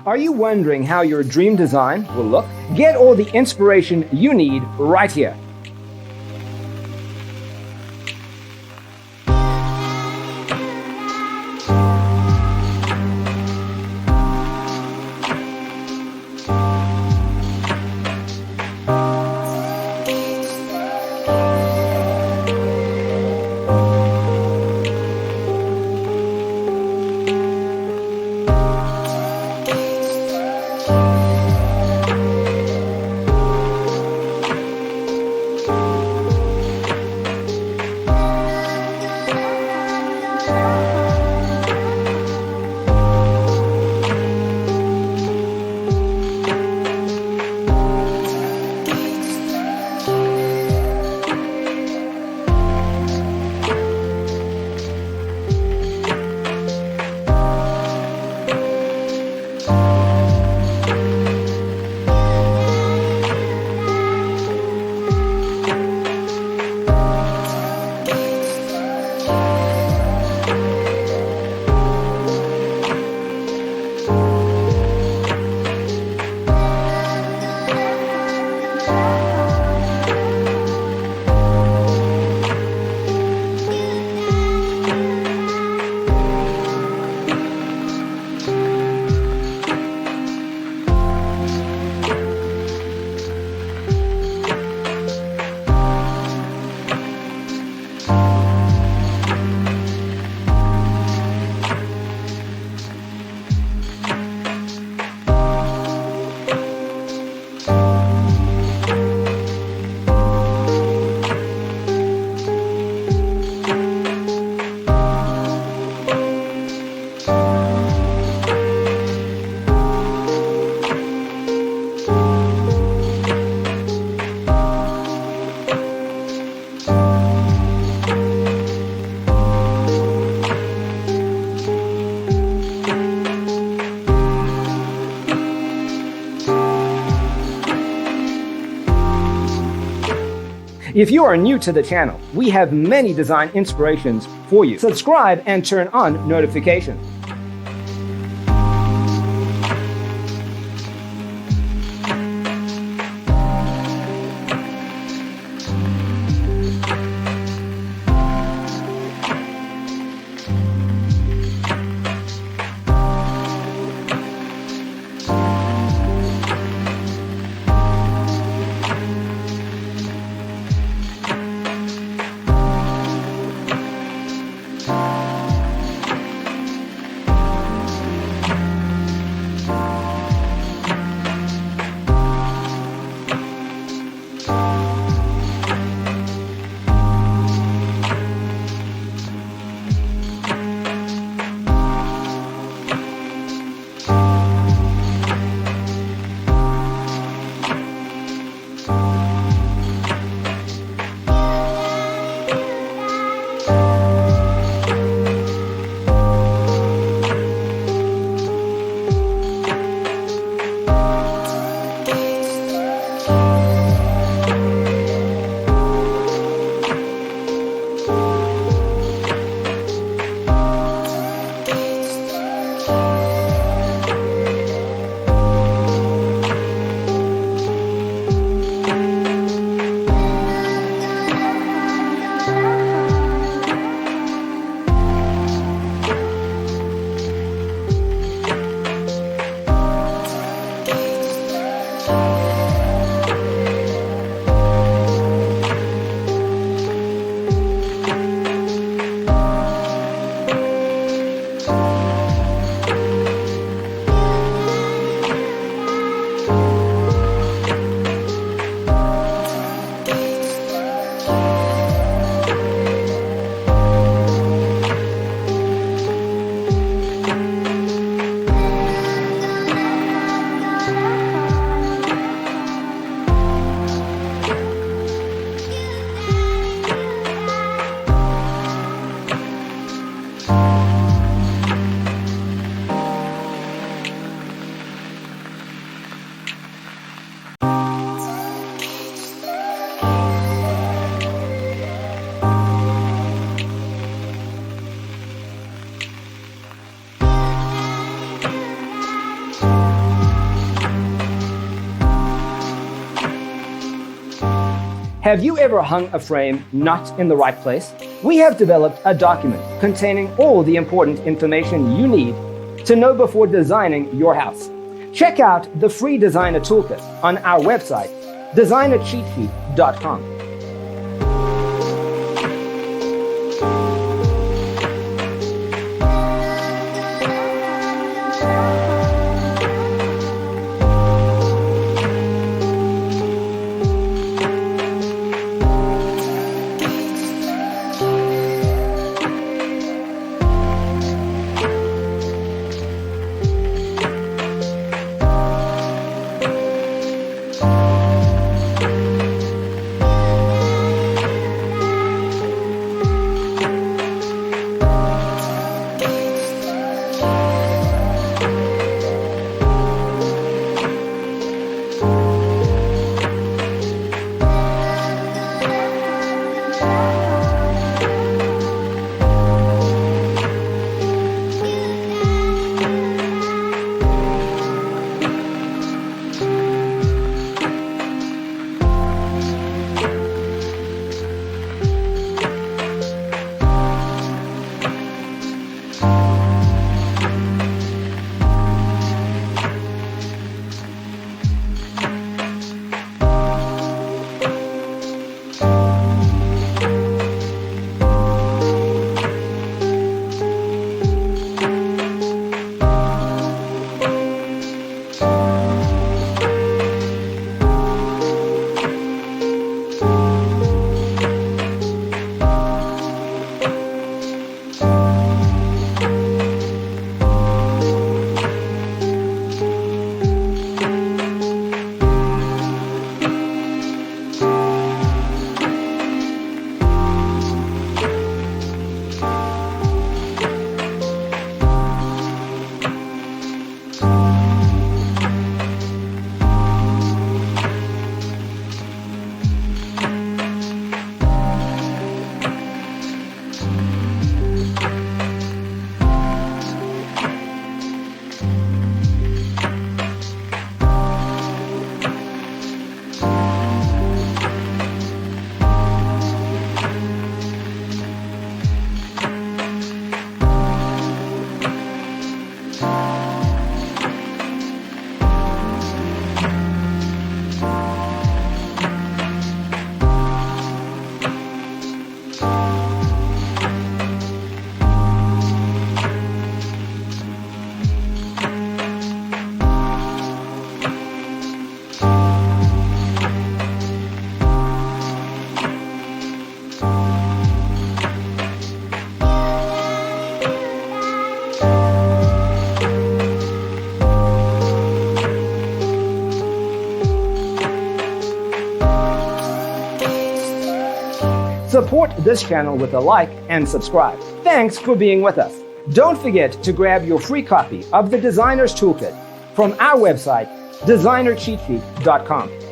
Are you wondering how your dream design will look? Get all the inspiration you need right here. If you are new to the channel, we have many design inspirations for you. Subscribe and turn on notifications. Have you ever hung a frame not in the right place? We have developed a document containing all the important information you need to know before designing your house. Check out the free designer toolkit on our website, designercheatsheet.com. Support this channel with a like and subscribe. Thanks for being with us. Don't forget to grab your free copy of the Designer's Toolkit from our website, designercheatsheet.com.